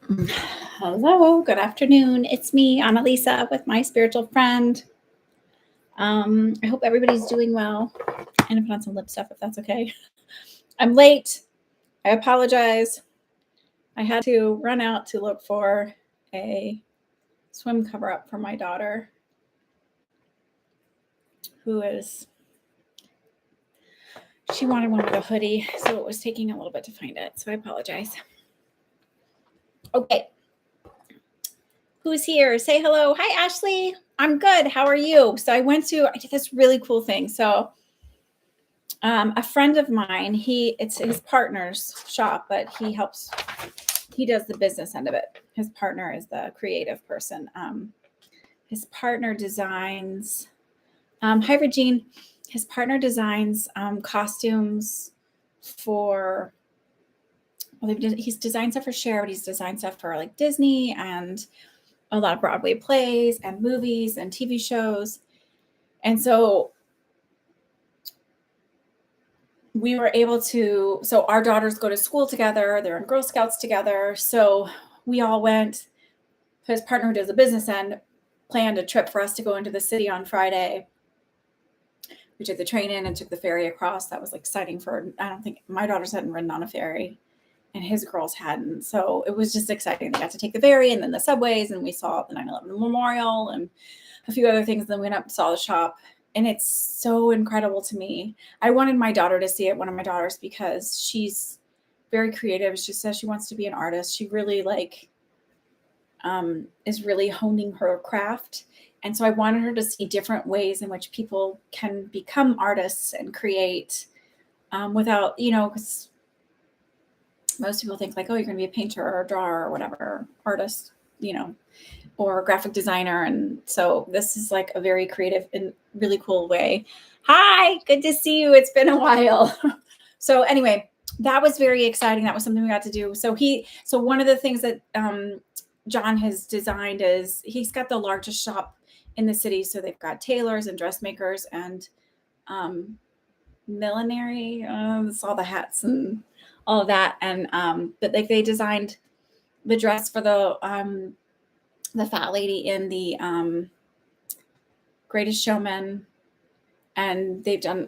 Hello, good afternoon. It's me, Annalisa, with my spiritual friend. I hope everybody's doing well. I'm gonna put on some lip stuff if that's okay. I'm late. I apologize. I had to run out to look for a swim cover up for my daughter, she wanted one with a hoodie, so it was taking a little bit to find it. So I apologize. Okay. Who's here? Say hello. Hi, Ashley. I'm good. How are you? So I did this really cool thing. So a friend of mine, it's his partner's shop, but he does the business end of it. His partner is the creative person. His partner designs, hi, Regine. His partner designs costumes for, he's designed stuff for Cher, but he's designed stuff for like Disney and a lot of Broadway plays and movies and TV shows. And so we were able to, so our daughters go to school together. They're in Girl Scouts together. So we all went, his partner who does the business end planned a trip for us to go into the city on Friday. We took the train in and took the ferry across. That was like exciting I don't think my daughters hadn't ridden on a ferry and his girls hadn't. So it was just exciting. They got to take the ferry and then the subways, and we saw the 9/11 Memorial and a few other things. Then we went up and saw the shop. And it's so incredible to me. I wanted my daughter to see it, one of my daughters, because she's very creative. She says she wants to be an artist. She really is really honing her craft. And so I wanted her to see different ways in which people can become artists and create without, because most people think like, oh, you're going to be a painter or a drawer or whatever, artist, or a graphic designer. And so this is like a very creative and really cool way. Hi, good to see you. It's been a while. So anyway, that was very exciting. That was something we got to do. So one of the things that John has designed is he's got the largest shop in the city. So they've got tailors and dressmakers and millinery, all the hats and all of that. And but like they designed the dress for the fat lady in the Greatest Showman, and they've done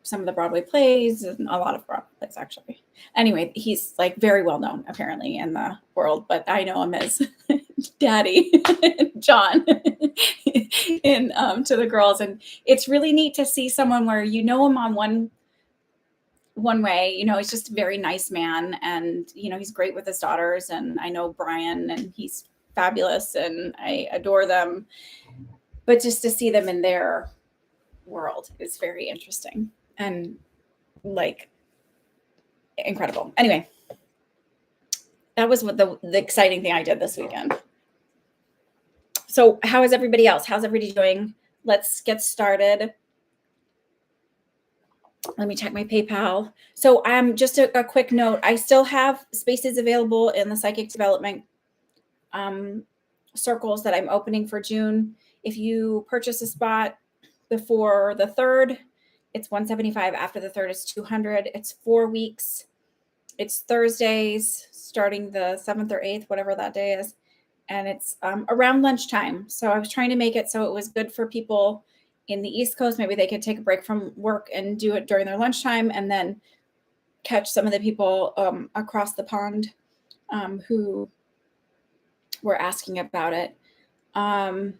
some of the Broadway plays and a lot of Broadway plays actually. Anyway, he's like very well known apparently in the world, but I know him as Daddy John in To the Girls. And it's really neat to see someone where you know him on one way, he's just a very nice man, and he's great with his daughters, and I know Brian and he's fabulous and I adore them, but just to see them in their world is very interesting and like incredible. Anyway, that was what the exciting thing I did this weekend. So how is everybody else? How's everybody doing? Let's get started. Let me check my PayPal. So just a quick note. I still have spaces available in the psychic development circles that I'm opening for June. If you purchase a spot before the 3rd, it's $175. After the 3rd, it's $200. It's 4 weeks. It's Thursdays, starting the 7th or 8th, whatever that day is. And it's around lunchtime. So I was trying to make it so it was good for people in the East Coast. Maybe they could take a break from work and do it during their lunchtime, and then catch some of the people across the pond who were asking about it. And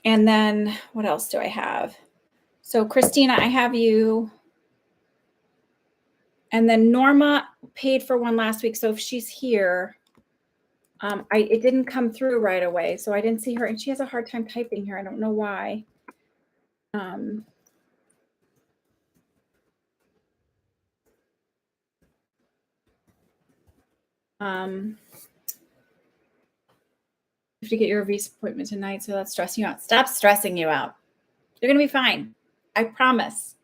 then what else do I have? So Christina, I have you. And then Norma paid for one last week. So if she's here, it didn't come through right away. So I didn't see her, and she has a hard time typing here. I don't know why. You have to get your visa appointment tonight, so that's stressing you out. Stop stressing you out. You're going to be fine. I promise.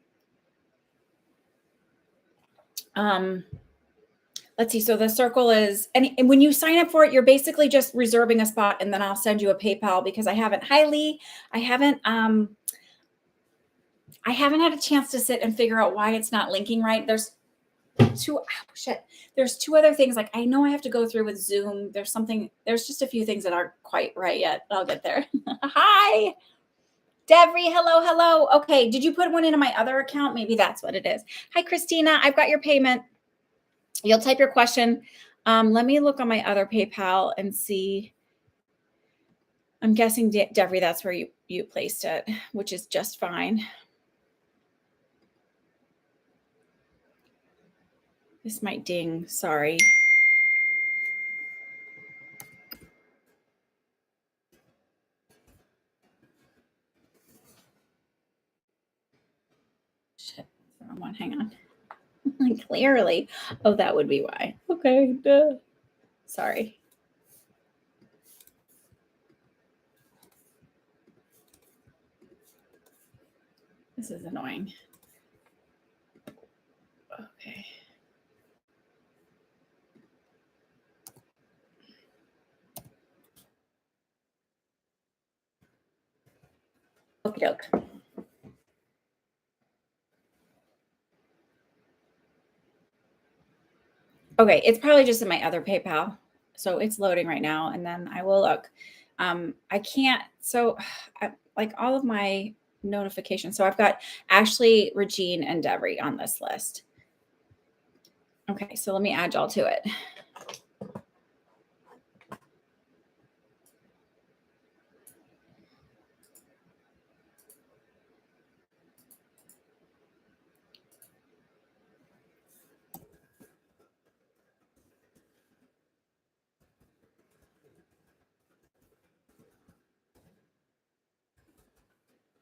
Let's see. So the circle is, and when you sign up for it, you're basically just reserving a spot, and then I'll send you a PayPal because I haven't had a chance to sit and figure out why it's not linking right. There's shit. There's two other things. Like I know I have to go through with Zoom. There's just a few things that aren't quite right yet. I'll get there. Hi, Devery. Hello. Okay. Did you put one into my other account? Maybe that's what it is. Hi, Christina. I've got your payment. You'll type your question. Let me look on my other PayPal and see. I'm guessing, Devery, that's where you placed it, which is just fine. This might ding. Sorry. Shit. Wrong one. Hang on. Clearly. Oh, that would be why. Okay. Duh. Sorry. This is annoying. Okay. Okie doke. Okay, it's probably just in my other PayPal. So it's loading right now, and then I will look. I can't, like all of my notifications. So I've got Ashley, Regine, and Devery on this list. Okay, so let me add y'all to it.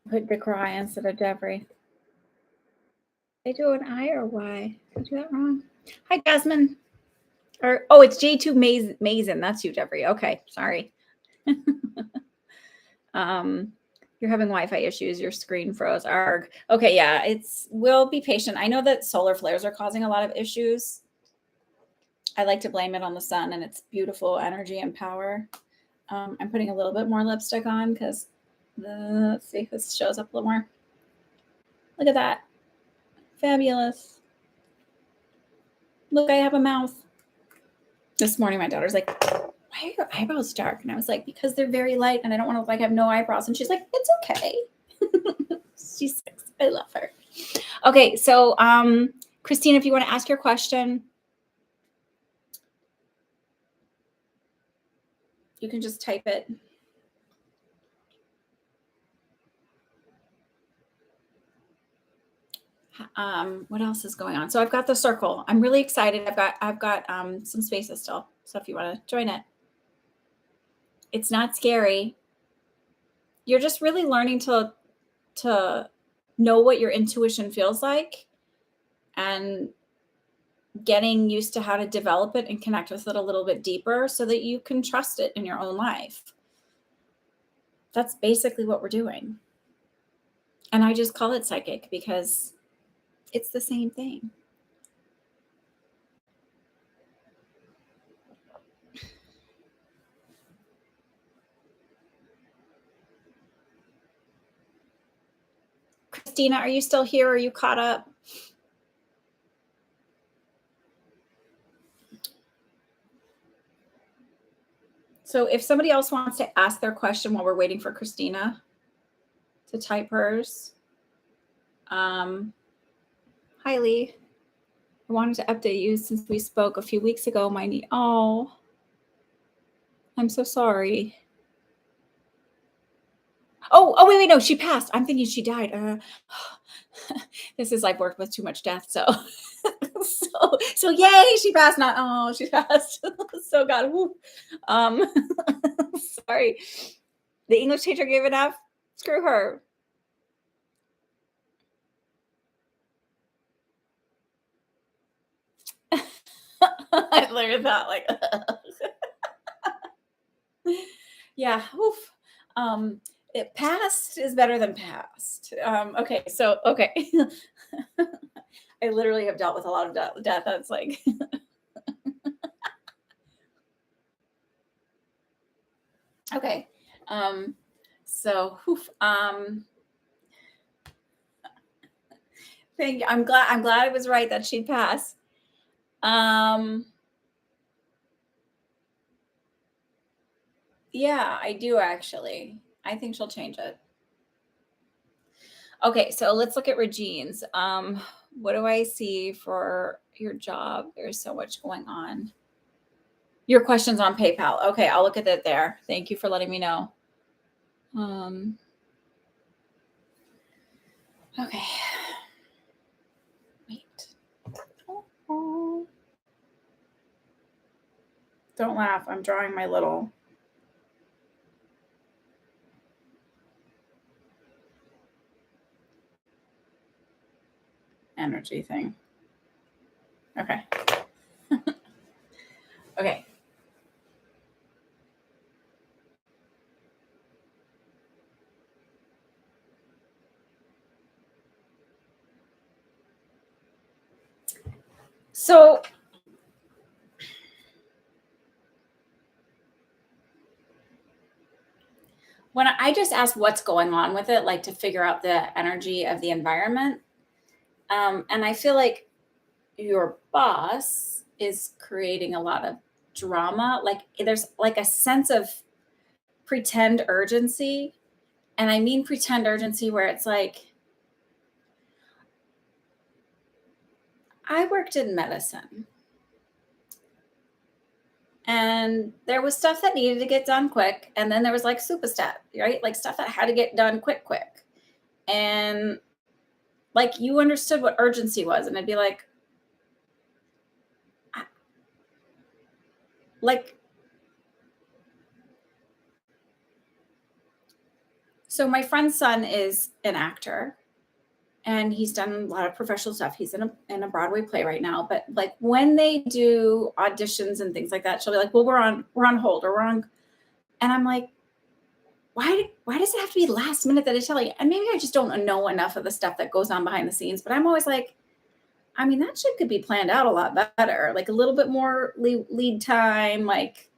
Put DeCry instead of Devery. They do an I or Y? Did I do that wrong? Hi, Jasmine. It's J2 Mason. That's you, Devery. Okay, sorry. You're having Wi-Fi issues. Your screen froze. Arg. Okay, yeah. We'll be patient. I know that solar flares are causing a lot of issues. I like to blame it on the sun and its beautiful energy and power. I'm putting a little bit more lipstick on because let's see if this shows up a little more. Look at that. Fabulous. Look, I have a mouth. This morning, my daughter's like, why are your eyebrows dark? And I was like, because they're very light and I don't want to look like I have no eyebrows. And she's like, it's okay. She's 6. I love her. Okay, so Christine, if you want to ask your question, you can just type it. What else is going on? So I've got the circle. I'm really excited. I've got some spaces still. So if you want to join it, it's not scary. You're just really learning to know what your intuition feels like and getting used to how to develop it and connect with it a little bit deeper so that you can trust it in your own life. That's basically what we're doing. And I just call it psychic because it's the same thing. Christina, are you still here? Are you caught up? So if somebody else wants to ask their question while we're waiting for Christina to type hers. Hi, Lee. I wanted to update you since we spoke a few weeks ago. Oh, I'm so sorry. Oh, wait, no, she passed. I'm thinking she died. This is I've worked with too much death. So, so yay, she passed. She passed. So God, sorry. The English teacher gave it up. Screw her. I learned that yeah. Oof. It passed is better than past. Okay. So, okay. I literally have dealt with a lot of death. That's like, okay. So, thank you. I'm glad I was right that she'd pass. Um, yeah, I do actually. I think she'll change it. Okay, so let's look at Regine's. What do I see for your job? There's so much going on. Your questions on PayPal. Okay, I'll look at it there. Thank you for letting me know. Um, okay. Wait. Oh, don't laugh. I'm drawing my little energy thing. Okay. Okay. So when I just ask what's going on with it, like to figure out the energy of the environment, and I feel like your boss is creating a lot of drama. Like there's like a sense of pretend urgency. And I mean pretend urgency where it's like, I worked in medicine and there was stuff that needed to get done quick. And then there was like superstat, right? Like stuff that had to get done quick. And like you understood what urgency was. And it'd be like, so my friend's son is an actor and he's done a lot of professional stuff. He's in a Broadway play right now. But like when they do auditions and things like that, she'll be like, well, we're on hold or we're on, and I'm like, why does it have to be last minute that I tell you? And maybe I just don't know enough of the stuff that goes on behind the scenes, but I'm always like, I mean, that shit could be planned out a lot better, like a little bit more lead time, like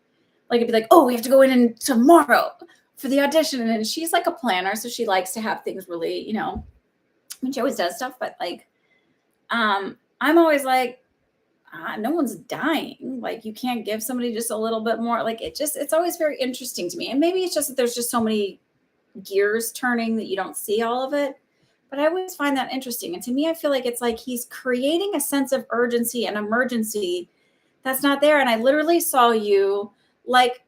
it'd be like, oh, we have to go in tomorrow for the audition. And she's like a planner, so she likes to have things really, I mean, she always does stuff, but like, I'm always like, no one's dying. Like, you can't give somebody just a little bit more. Like, it's always very interesting to me. And maybe it's just that there's just so many gears turning that you don't see all of it. But I always find that interesting. And to me, I feel like it's like he's creating a sense of urgency and emergency that's not there. And I literally saw you like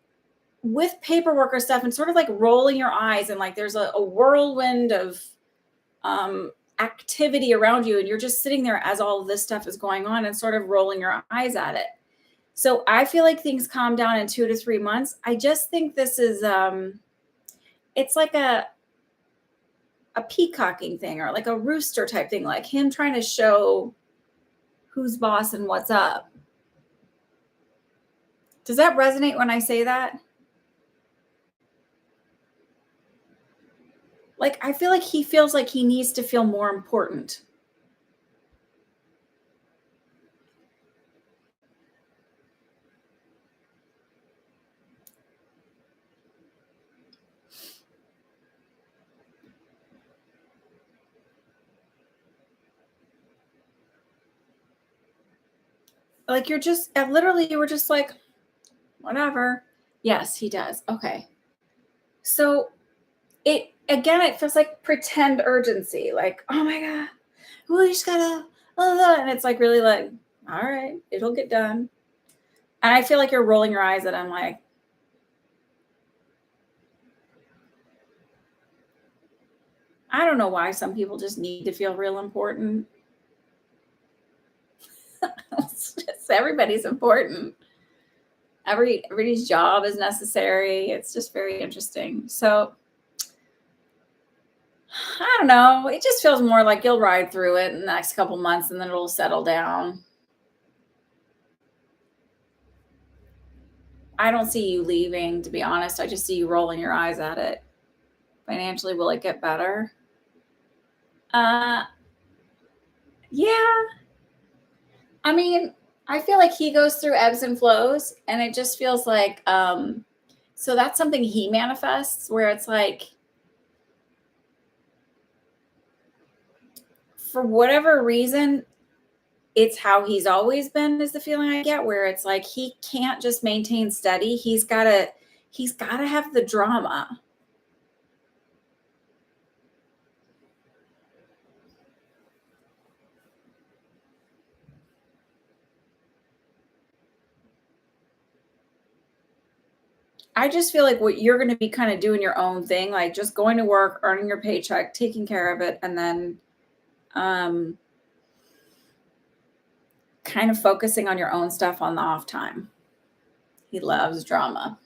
with paperwork or stuff and sort of like rolling your eyes and like there's a whirlwind of activity around you and you're just sitting there as all of this stuff is going on and sort of rolling your eyes at it. So I feel like things calm down in 2 to 3 months. I just think this is it's like a peacocking thing or like a rooster type thing, like him trying to show who's boss and what's up. Does that resonate when I say that? Like I feel like he feels like he needs to feel more important. Like you're just literally you were just like whatever. Yes, he does. Okay. So it feels like pretend urgency. Like, oh my God, we just gotta, and it's like really like, all right, it'll get done. And I feel like you're rolling your eyes and I'm like, I don't know why some people just need to feel real important. Everybody's important. Everybody's job is necessary. It's just very interesting. So I don't know. It just feels more like you'll ride through it in the next couple months and then it'll settle down. I don't see you leaving, to be honest. I just see you rolling your eyes at it. Financially, will it get better? Uh, yeah. I mean, I feel like he goes through ebbs and flows, and it just feels like, so that's something he manifests where it's like, for whatever reason, it's how he's always been is the feeling I get, where it's like he can't just maintain steady. He's gotta have the drama. I just feel like what you're going to be kind of doing your own thing, like just going to work, earning your paycheck, taking care of it, and then um, kind of focusing on your own stuff on the off time. He loves drama.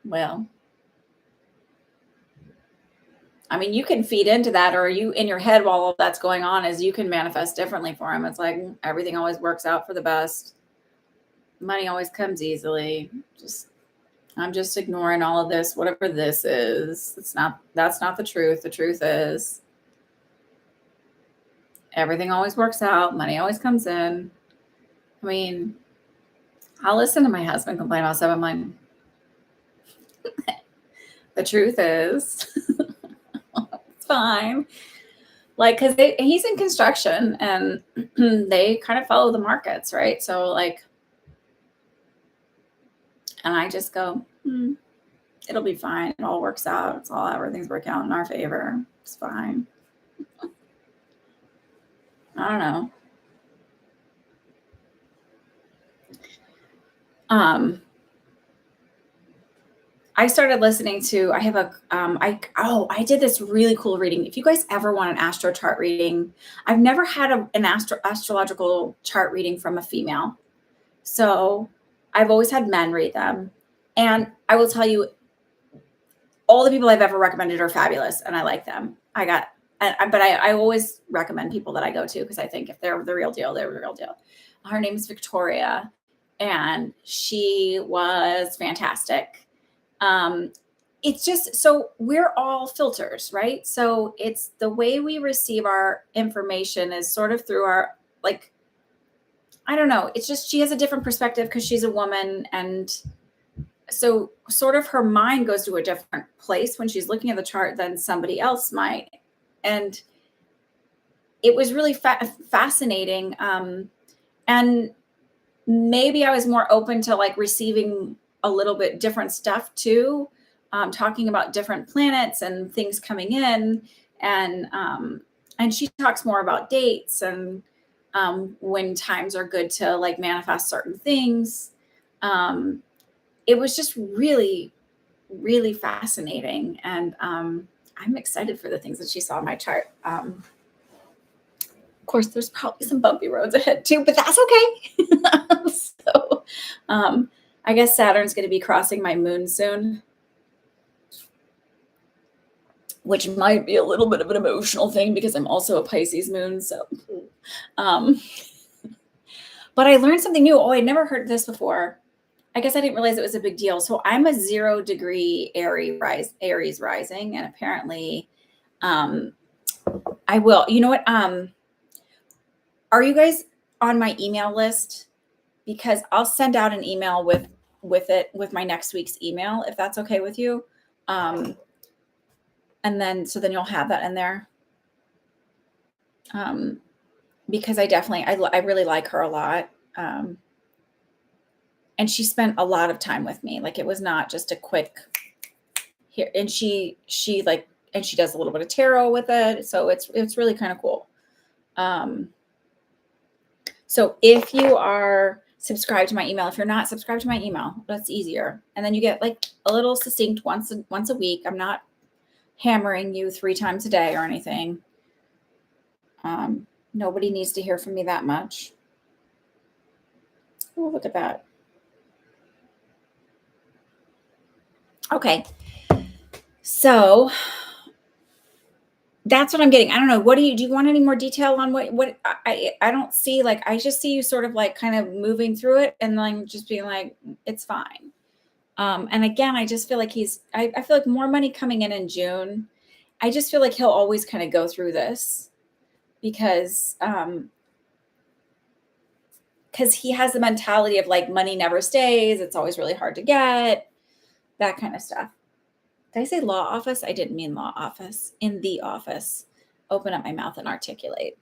Well, I mean, you can feed into that, or you in your head while all that's going on is you can manifest differently for him. It's like everything always works out for the best. Money always comes easily. Just I'm just ignoring all of this, whatever this is. That's not the truth. The truth is everything always works out. Money always comes in. I mean, I'll listen to my husband complain about stuff. I'm like, the truth is, it's fine. Like, because he's in construction and they kind of follow the markets, right? So, like, and I just go, it'll be fine. It all works out. Everything's working out in our favor. It's fine. I don't know. I started listening to, I have a, I did this really cool reading. If you guys ever want an astro chart reading, I've never had an astrological chart reading from a female. So I've always had men read them. And I will tell you, all the people I've ever recommended are fabulous and I like them. But I always recommend people that I go to because I think if they're the real deal, they're the real deal. Her name is Victoria and she was fantastic. It's just, so we're all filters, right? So it's the way we receive our information is sort of through our, like, I don't know. It's just, she has a different perspective because she's a woman. And so sort of her mind goes to a different place when she's looking at the chart than somebody else might. And it was really fascinating. And maybe I was more open to like receiving a little bit different stuff too, talking about different planets and things coming in. And she talks more about dates and when times are good to like manifest certain things. It was just really, really fascinating. And I'm excited for the things that she saw in my chart. Of course, there's probably some bumpy roads ahead too, but that's okay. So I guess Saturn's going to be crossing my moon soon, which might be a little bit of an emotional thing because I'm also a Pisces moon. So, but I learned something new. Oh, I never heard this before. I guess I didn't realize it was a big deal. So I'm a 0 degree Aries rising, and apparently, I will. You know what? Are you guys on my email list? Because I'll send out an email with my next week's email, if that's okay with you. And then you'll have that in there. Because I really like her a lot. And she spent a lot of time with me. Like it was not just a quick here. And she does a little bit of tarot with it. So it's really kind of cool. So if you are subscribed to my email, if you're not subscribed to my email, that's easier. And then you get like a little succinct once a week. I'm not hammering you 3 times a day or anything. Nobody needs to hear from me that much. Oh, look at that. Okay. So that's what I'm getting. I don't know. Do you want any more detail on what I don't see? Like, I just see you sort of like kind of moving through it and then just being like, it's fine. And again, I just feel like I feel like more money coming in June. I just feel like he'll always kind of go through this because he has the mentality of like money never stays. It's always really hard to get, that kind of stuff. Did I say law office? I didn't mean law office. In the office. Open up my mouth and articulate.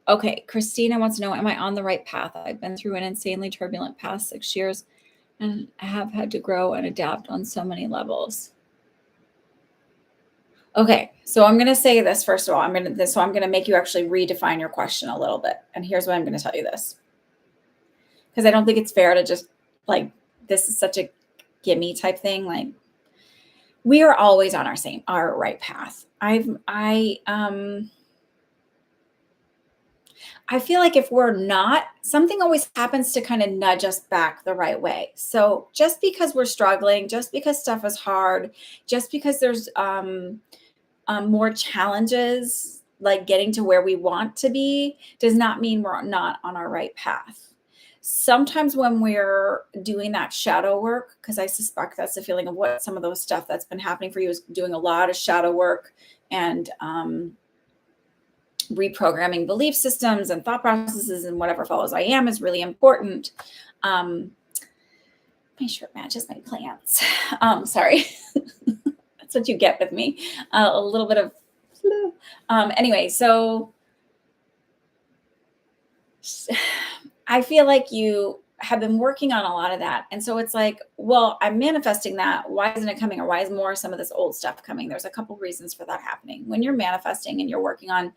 Okay, Christina wants to know, am I on the right path? I've been through an insanely turbulent past 6 years and have had to grow and adapt on so many levels. Okay, so I'm going to say this first of all. I'm going to make you actually redefine your question a little bit. And here's why I'm going to tell you this. Because I don't think it's fair to just like, this is such a gimme type thing. Like, we are always on our right path. I feel like if we're not, something always happens to kind of nudge us back the right way. So just because we're struggling, just because stuff is hard, just because there's more challenges, like getting to where we want to be, does not mean we're not on our right path. Sometimes when we're doing that shadow work, because I suspect that's the feeling of what some of those stuff that's been happening for you is doing a lot of shadow work and reprogramming belief systems and thought processes and whatever follows I am is really important. My shirt matches my plants. Sorry. That's what you get with me. A little bit of flu. Anyway, so I feel like you have been working on a lot of that. And so it's like, well, I'm manifesting that. Why isn't it coming? Or why is more of some of this old stuff coming? There's a couple reasons for that happening. When you're manifesting and you're working on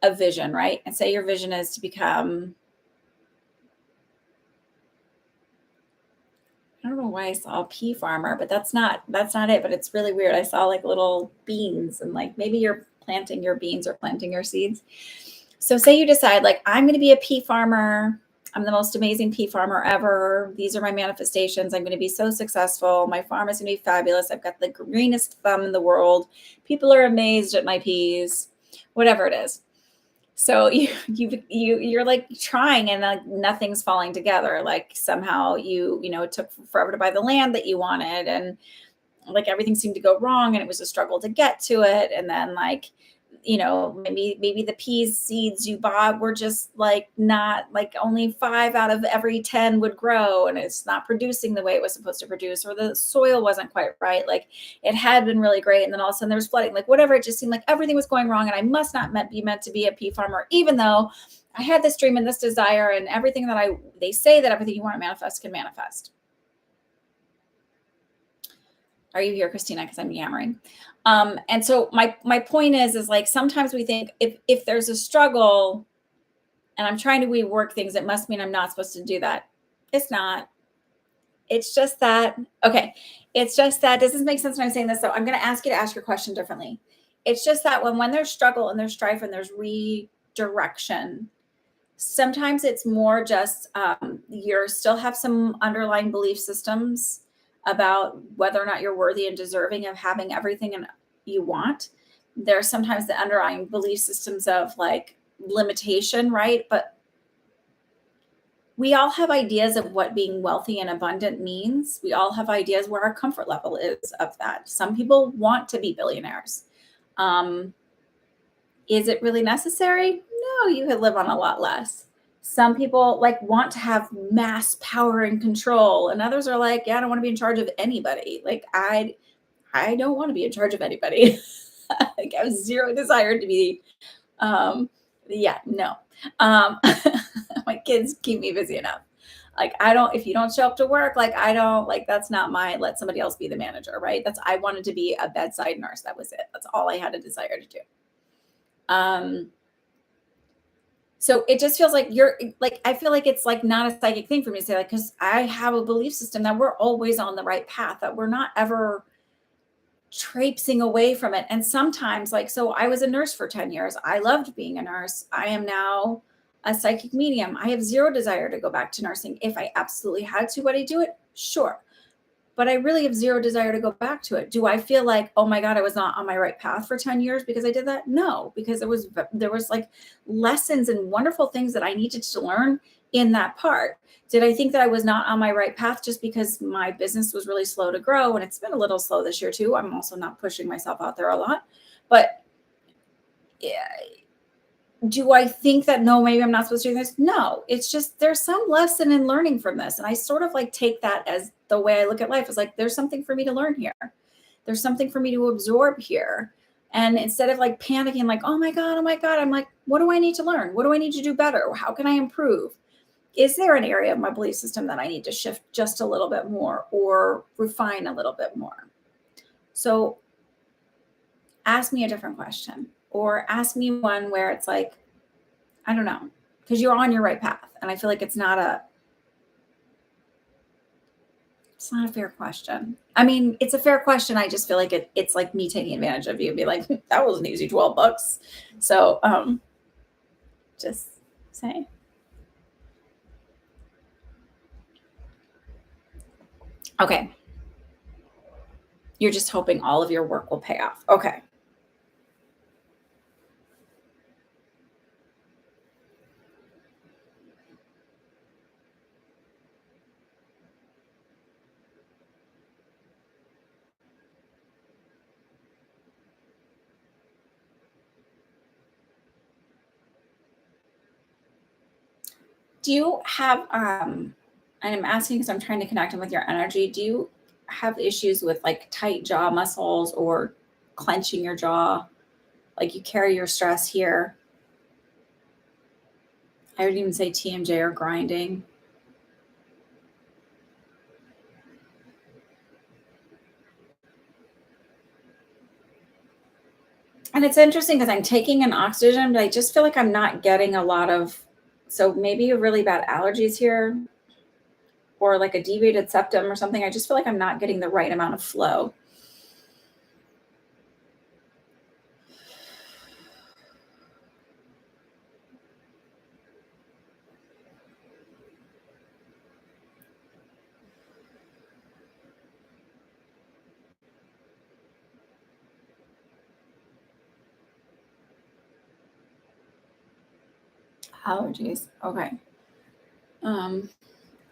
a vision, right? And say your vision is to become, I don't know why I saw a pea farmer, but that's not it. But it's really weird. I saw like little beans and like maybe you're planting your beans or planting your seeds. So say you decide like, I'm going to be a pea farmer. I'm the most amazing pea farmer ever. These are my manifestations. I'm going to be so successful. My farm is going to be fabulous. I've got the greenest thumb in the world. People are amazed at my peas, whatever it is. So you're like trying and like nothing's falling together. Like somehow it took forever to buy the land that you wanted and like everything seemed to go wrong and it was a struggle to get to it. And then like, maybe the peas seeds you bought were just like not like only 5 out of every 10 would grow and it's not producing the way it was supposed to produce, or the soil wasn't quite right. Like it had been really great. And then all of a sudden there was flooding, like whatever. It just seemed like everything was going wrong. And I must not be meant to be a pea farmer, even though I had this dream and this desire and everything they say that everything you want to manifest can manifest. Are you here, Christina? Because I'm yammering. And so my point is like sometimes we think if there's a struggle and I'm trying to rework things, it must mean I'm not supposed to do that. It's not. It's just that. Okay. It's just that. Does this make sense when I'm saying this? So I'm going to ask you to ask your question differently. It's just that when there's struggle and there's strife and there's redirection, sometimes it's more just you still have some underlying belief systems about whether or not you're worthy and deserving of having everything and you want. There's sometimes the underlying belief systems of like limitation, right? But we all have ideas of what being wealthy and abundant means. We all have ideas where our comfort level is of that. Some people want to be billionaires. Is it really necessary? No, you could live on a lot less. Some people like want to have mass power and control, and others are like, yeah, I don't want to be in charge of anybody. Like I don't want to be in charge of anybody. Like I have zero desire to be. No. My kids keep me busy enough. Like if you don't show up to work, like I don't, like that's not let somebody else be the manager, right? I wanted to be a bedside nurse. That was it. That's all I had a desire to do. So it just feels like I feel like it's like not a psychic thing for me to say, like, because I have a belief system that we're always on the right path, that we're not ever traipsing away from it. And sometimes so I was a nurse for 10 years. I loved being a nurse. I am now a psychic medium. I have zero desire to go back to nursing. If I absolutely had to, would I do it? Sure. But I really have zero desire to go back to it. Do I feel like, oh my God, I was not on my right path for 10 years because I did that? No, because there was like lessons and wonderful things that I needed to learn in that part. Did I think that I was not on my right path just because my business was really slow to grow? And it's been a little slow this year too. I'm also not pushing myself out there a lot, but yeah. Do I think that, no, maybe I'm not supposed to do this? No, it's just, there's some lesson in learning from this. And I sort of like take that as the way I look at life, is like, there's something for me to learn here. There's something for me to absorb here. And instead of like panicking, like, oh my God, I'm like, what do I need to learn? What do I need to do better? How can I improve? Is there an area of my belief system that I need to shift just a little bit more or refine a little bit more? So ask me a different question or ask me one where it's like, I don't know, because you're on your right path. And I feel like it's not a fair question. I mean, it's a fair question. I just feel like it's like me taking advantage of you, be like, that was an easy $12. So just say. Okay. You're just hoping all of your work will pay off. Okay. Do you have and I'm asking because I'm trying to connect them with your energy. Do you have issues with like tight jaw muscles or clenching your jaw? Like you carry your stress here. I would even say TMJ or grinding. And it's interesting because I'm taking an oxygen, but I just feel like I'm not getting a lot of, so maybe a really bad allergies here or like a deviated septum or something. I just feel like I'm not getting the right amount of flow. Allergies. Okay. Um,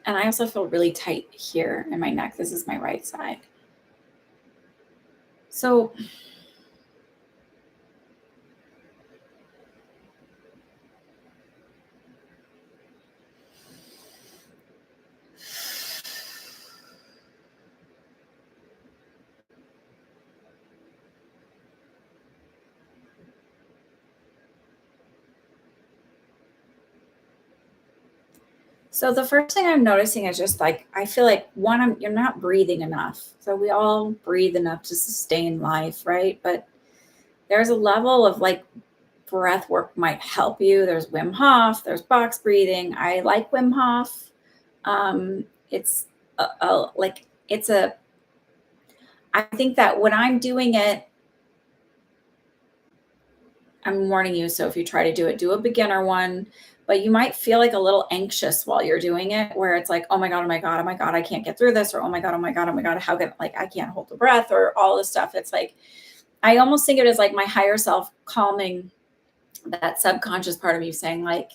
and I also feel really tight here in my neck. This is my right side. So So the first thing I'm noticing is just like I feel like one, you're not breathing enough. So we all breathe enough to sustain life, right? But there's a level of like breath work might help you. There's Wim Hof, there's box breathing. I like Wim Hof. It's like it's a. I think that when I'm doing it, I'm warning you. So if you try to do it, do a beginner one, but you might feel like a little anxious while you're doing it, where it's like, oh my God, oh my God, oh my God, I can't get through this, or oh my God, oh my God, oh my God, how can like I can't hold the breath, or all this stuff. It's like I almost think of it as like my higher self calming that subconscious part of you saying, like,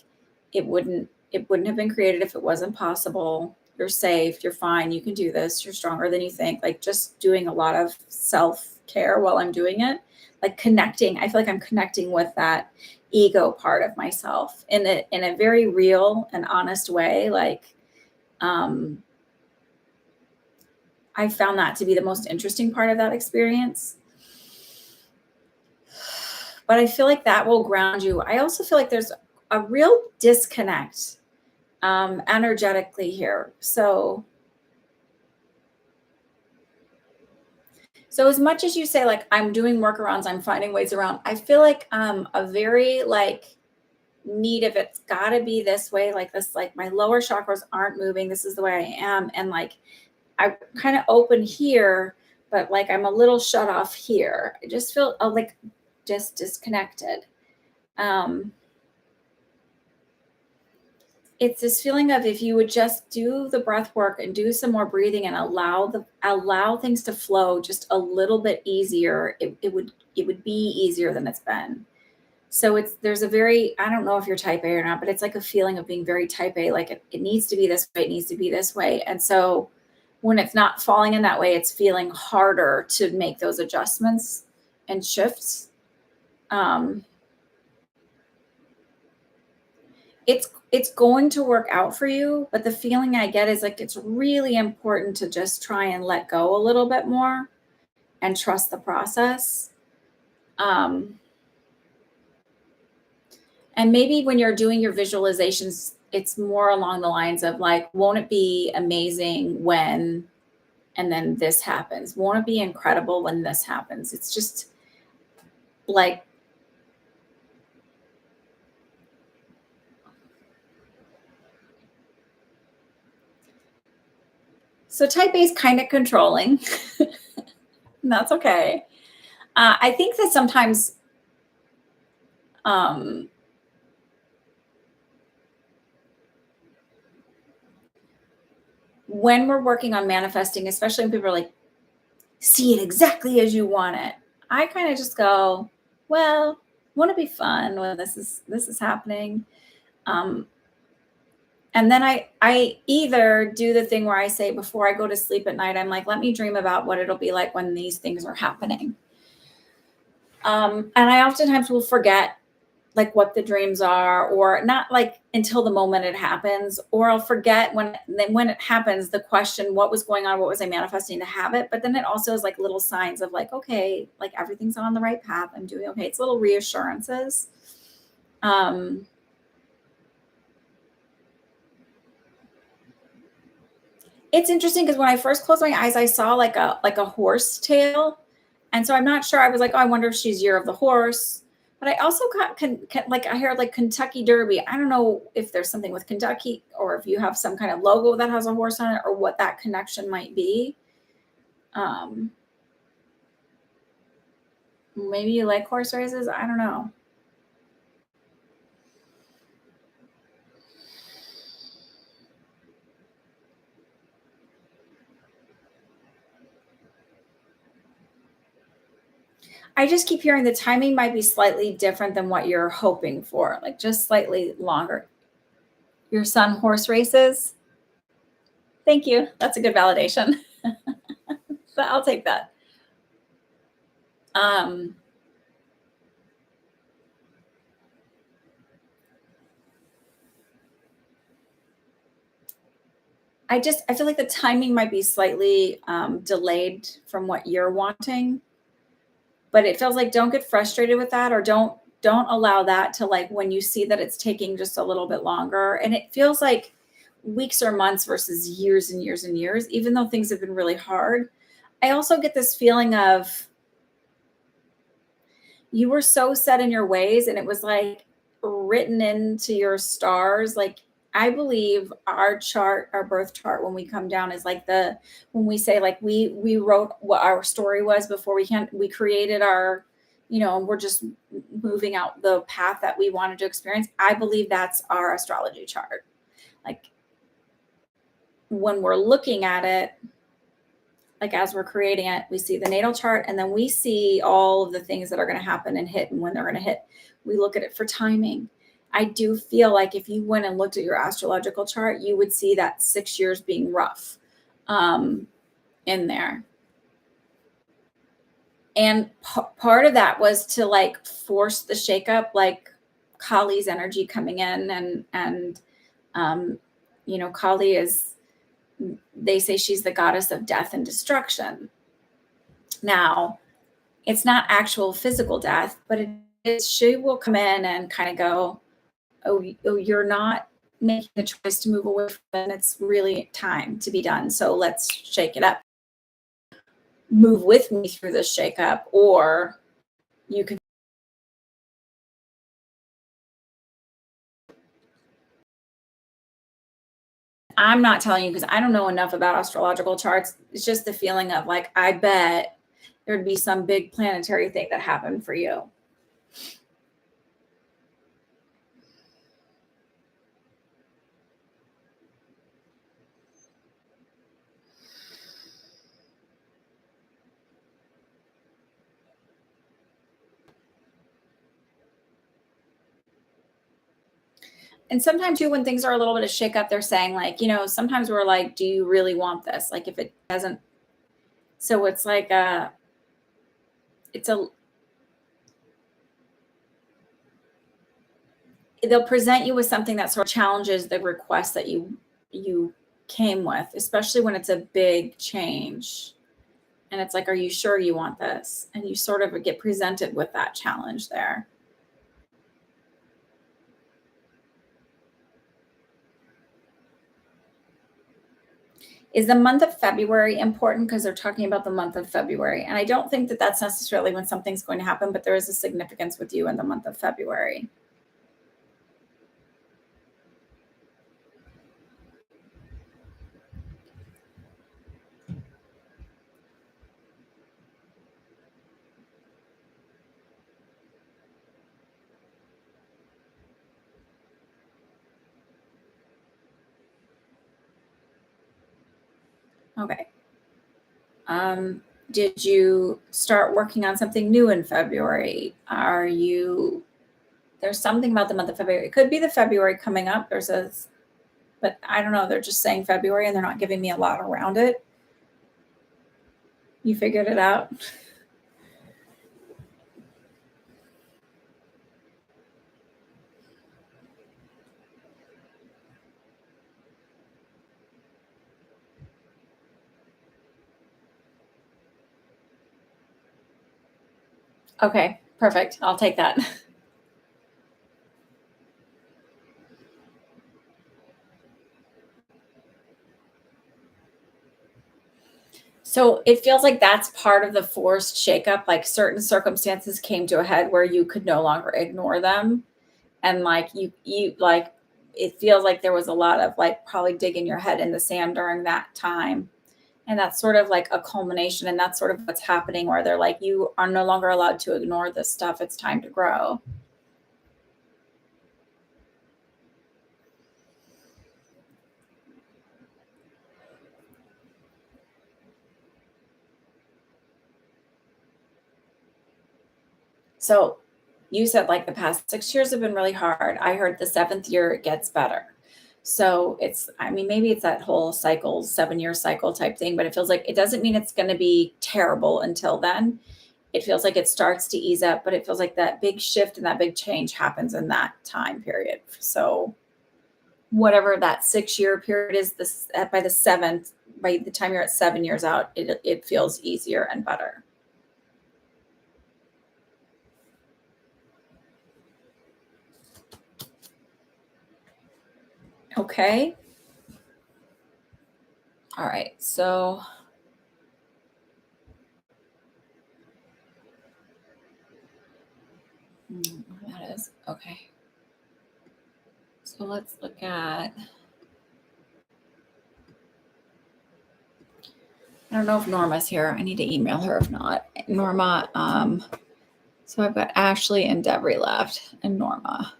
it wouldn't have been created if it wasn't possible. You're safe, you're fine, you can do this, you're stronger than you think. Like just doing a lot of self-care while I'm doing it, like connecting. I feel like I'm connecting with that ego part of myself in a very real and honest way. Like um I found that to be the most interesting part of that experience. But I feel like that will ground you. I also feel like there's a real disconnect energetically here. So as much as you say like I'm doing workarounds, I'm finding ways around. I feel like a very like need of it's got to be this way, like this, like my lower chakras aren't moving. This is the way I am, and like I kind of open here, but like I'm a little shut off here. I just feel like just disconnected. Um, it's this feeling of if you would just do the breath work and do some more breathing and allow things to flow just a little bit easier, it would be easier than it's been. So there's a very, I don't know if you're type A or not, but it's like a feeling of being very type A, like it needs to be this way, it needs to be this way. And so when it's not falling in that way, it's feeling harder to make those adjustments and shifts. Um, it's going to work out for you, but the feeling I get is like it's really important to just try and let go a little bit more and trust the process. Um, and maybe when you're doing your visualizations, it's more along the lines of like, won't it be amazing when, and then this happens? Won't it be incredible when this happens? It's just like, so type A is kind of controlling. And that's okay. I think that sometimes um, when we're working on manifesting, especially when people are like, see it exactly as you want it, I kind of just go, well, won't it be fun when this is happening? Um, and then I either do the thing where I say before I go to sleep at night, I'm like, let me dream about what it'll be like when these things are happening. And I oftentimes will forget like what the dreams are, or not like until the moment it happens, or I'll forget when it happens, the question, what was going on, what was I manifesting to have it. But then it also is like little signs of like, okay, like everything's on the right path, I'm doing okay. It's little reassurances. um it's interesting because when I first closed my eyes, I saw like a horse tail, and so I'm not sure. I was like, oh, I wonder if she's Year of the Horse. But I also got like I heard like Kentucky Derby. I don't know if there's something with Kentucky, or if you have some kind of logo that has a horse on it, or what that connection might be. Um, Maybe you like horse races. I don't know. I just keep hearing the timing might be slightly different than what you're hoping for, like just slightly longer. Your son horse races. Thank you. That's a good validation. But I'll take that. Um, I feel like the timing might be slightly delayed from what you're wanting, but it feels like don't get frustrated with that, or don't allow that to like when you see that it's taking just a little bit longer, and it feels like weeks or months versus years and years and years, even though things have been really hard. I also get this feeling of you were so set in your ways, and it was like written into your stars. Like, I believe our chart, our birth chart, when we come down, is like the when we say like we wrote what our story was before we created our, and we're just moving out the path that we wanted to experience. I believe that's our astrology chart. Like, when we're looking at it, like as we're creating it, we see the natal chart, and then we see all of the things that are going to happen and hit and when they're going to hit. We look at it for timing. I do feel like if you went and looked at your astrological chart, you would see that 6 years being rough um, in there. And part of that was to like force the shakeup, like Kali's energy coming in, and um, Kali is, they say she's the goddess of death and destruction. Now, it's not actual physical death, but it is, she will come in and kind of go, oh, you're not making the choice to move away from it. And it's really time to be done. So let's shake it up. Move with me through this shakeup, or you can. I'm not telling you because I don't know enough about astrological charts. It's just the feeling of like, I bet there'd be some big planetary thing that happened for you. And sometimes too, when things are a little bit of shake up, they're saying like, sometimes we're like, do you really want this? Like if it doesn't, so it's like it's a they'll present you with something that sort of challenges the request that you came with, especially when it's a big change. And it's like, are you sure you want this? And you sort of get presented with that challenge there. Is the month of February important? Because they're talking about the month of February. And I don't think that that's necessarily when something's going to happen, but there is a significance with you in the month of February. Okay. Did you start working on something new in February? There's something about the month of February. It could be the February coming up. But I don't know. They're just saying February and they're not giving me a lot around it. You figured it out? Okay, perfect. I'll take that. So it feels like that's part of the forced shakeup. Like certain circumstances came to a head where you could no longer ignore them. And like you like, it feels like there was a lot of like probably digging your head in the sand during that time. And that's sort of like a culmination. And that's sort of what's happening where they're like, you are no longer allowed to ignore this stuff. It's time to grow. So you said like the past 6 years have been really hard. I heard the seventh year it gets better. So I mean, maybe it's that whole cycle, 7 year cycle type thing, but it feels like it doesn't mean it's going to be terrible until then. It feels like it starts to ease up, but it feels like that big shift and that big change happens in that time period. So whatever that 6 year period is, by the seventh, by the time you're at 7 years out, it feels easier and better. Okay. All right. So that is okay. So let's look at. I don't know if Norma's here. I need to email her if not. Norma. So I've got Ashley and Deborah left, and Norma.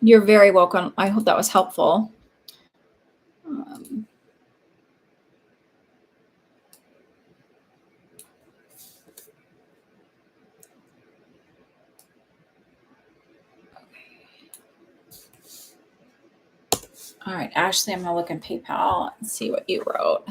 You're very welcome. I hope that was helpful. All right, Ashley, I'm going to look in PayPal and see what you wrote.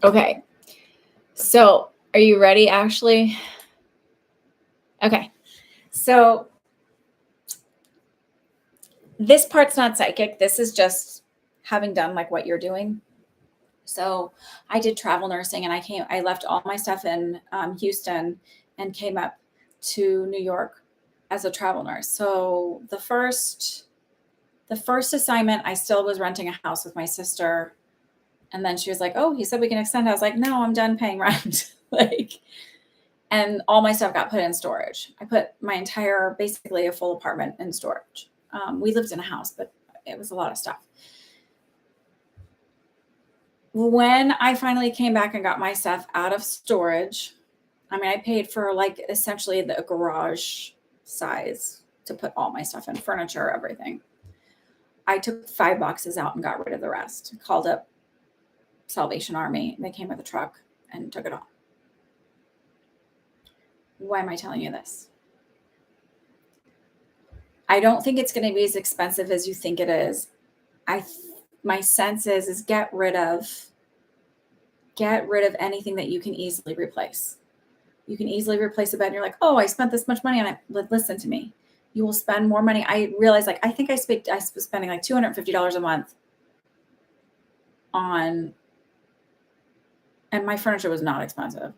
Okay. So are you ready, Ashley? Okay. So this part's not psychic. This is just having done like what you're doing. So I did travel nursing and I left all my stuff in Houston and came up to New York as a travel nurse. So the first assignment, I still was renting a house with my sister. And then she was like, "Oh, he said we can extend." I was like, "No, I'm done paying rent." Like, and all my stuff got put in storage. I put my entire, basically a full apartment in storage. We lived in a house, but it was a lot of stuff. When I finally came back and got my stuff out of storage, I mean, I paid for like essentially the garage size to put all my stuff in, furniture, everything. I took 5 boxes out and got rid of the rest. Called up Salvation Army, and they came with a truck and took it all. Why am I telling you this? I don't think it's going to be as expensive as you think it is. My sense is get rid of anything that you can easily replace. You can easily replace a bed. And you're like, "Oh, I spent this much money on it." But listen to me. You will spend more money. I realize, like, I think I was spending like $250 a month on, and my furniture was not expensive.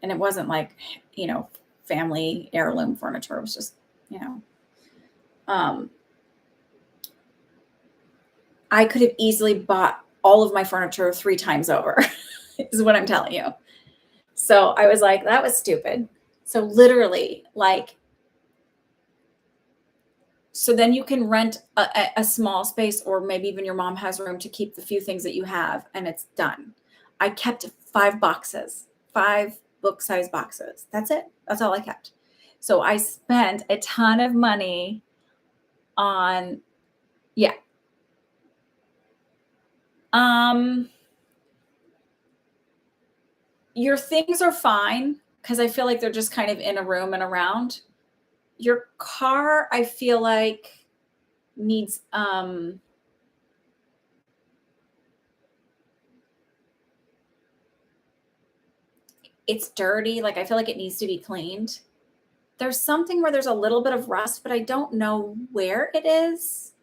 And it wasn't like, family heirloom furniture. It was just, um, I could have easily bought all of my furniture 3 times over, is what I'm telling you. So I was like, that was stupid. So literally, like, so then you can rent a small space, or maybe even your mom has room to keep the few things that you have, and it's done. I kept 5 boxes, 5 book-sized boxes. That's it. That's all I kept. So I spent a ton of money on, yeah. Your things are fine because I feel like they're just kind of in a room and around. Your car, I feel like, needs it's dirty. Like, I feel like it needs to be cleaned. There's something where there's a little bit of rust, but I don't know where it is.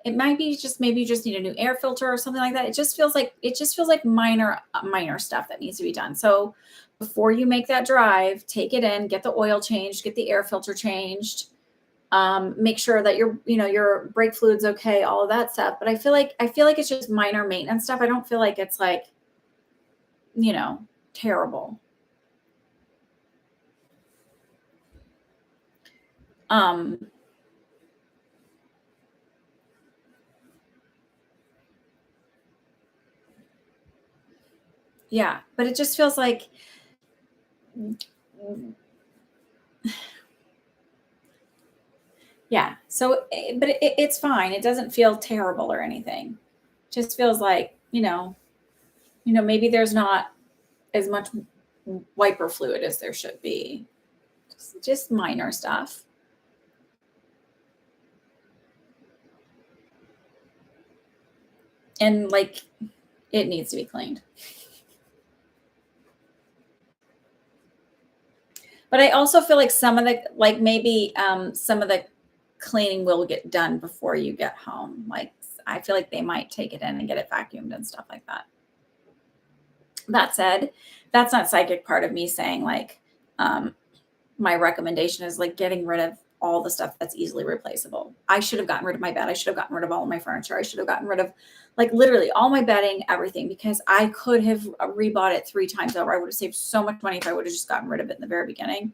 It might be just, maybe you just need a new air filter or something like that. It just feels like minor stuff that needs to be done. So before you make that drive, take it in, get the oil changed, get the air filter changed. Make sure that your brake fluid's okay, all of that stuff. But I feel like it's just minor maintenance stuff. I don't feel like it's like, terrible. Yeah, but it just feels like, yeah. So, but it's fine. It doesn't feel terrible or anything. Just feels like, maybe there's not as much wiper fluid as there should be. Just minor stuff. And like, it needs to be cleaned. But I also feel like some of the cleaning will get done before you get home. Like, I feel like they might take it in and get it vacuumed and stuff like that. That said, that's not psychic part of me saying, like, my recommendation is like getting rid of all the stuff that's easily replaceable. I should have gotten rid of my bed. I should have gotten rid of all of my furniture. I should have gotten rid of, like, literally all my bedding, everything, because I could have rebought it 3 times over. I would have saved so much money if I would have just gotten rid of it in the very beginning,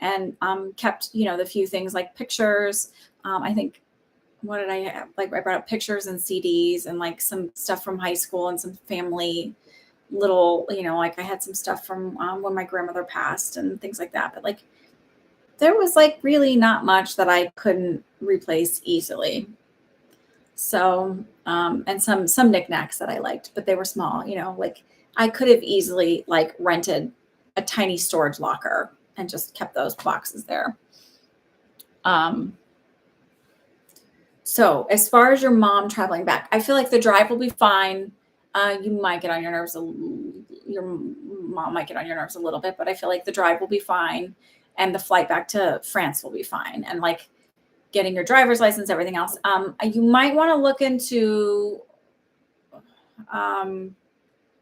and kept, the few things like pictures. I think, what did I have? Like, I brought up pictures and CDs and like some stuff from high school and some family little, like I had some stuff from when my grandmother passed and things like that. But like, there was like really not much that I couldn't replace easily. So, and some knickknacks that I liked, but they were small, like I could have easily like rented a tiny storage locker and just kept those boxes there. So as far as your mom traveling back, I feel like the drive will be fine. You might get on your nerves. Your mom might get on your nerves a little bit, but I feel like the drive will be fine, and the flight back to France will be fine. And like getting your driver's license, everything else. You might want to look into.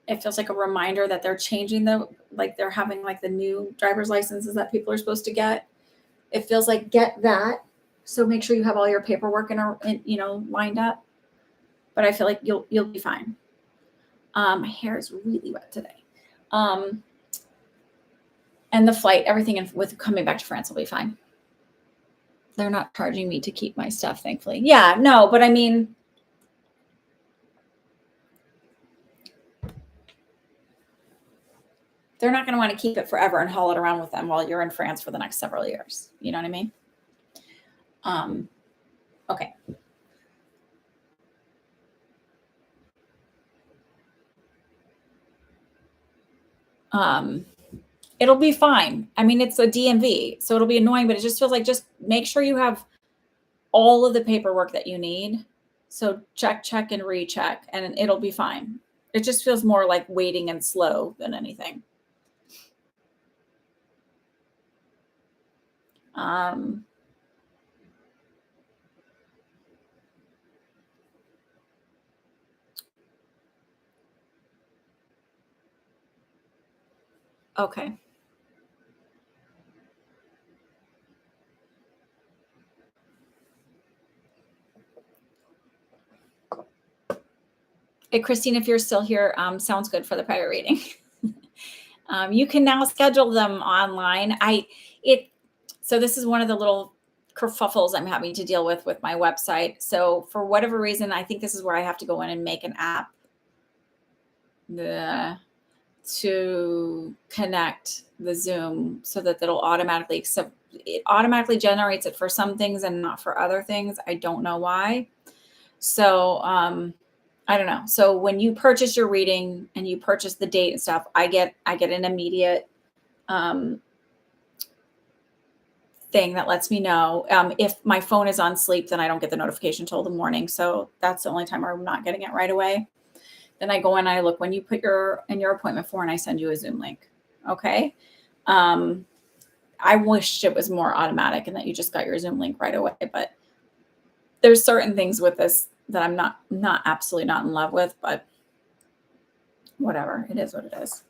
It feels like a reminder that they're changing they're having like the new driver's licenses that people are supposed to get. It feels like get that. So make sure you have all your paperwork lined up. But I feel like you'll be fine. My hair is really wet today. And the flight, everything with coming back to France will be fine. They're not charging me to keep my stuff, thankfully. Yeah, no, but I mean, they're not going to want to keep it forever and haul it around with them while you're in France for the next several years. You know what I mean? Okay. It'll be fine. I mean, it's a DMV, so it'll be annoying, but it just feels like just make sure you have all of the paperwork that you need. So check, and recheck, and it'll be fine. It just feels more like waiting and slow than anything. Okay. Hey, Christine, if you're still here, sounds good for the private reading. You can now schedule them online. So this is one of the little kerfuffles I'm having to deal with my website. So for whatever reason, I think this is where I have to go in and make an app to connect the Zoom so that it'll automatically generates it for some things and not for other things. I don't know why. So I don't know. So when you purchase your reading and you purchase the date and stuff, I get an immediate thing that lets me know. If my phone is on sleep, then I don't get the notification until the morning. So that's the only time where I'm not getting it right away. Then I go in and I look when you put your appointment for, and I send you a Zoom link. Okay. I wished it was more automatic and that you just got your Zoom link right away, but there's certain things with this that I'm not absolutely not in love with, but whatever. It is what it is.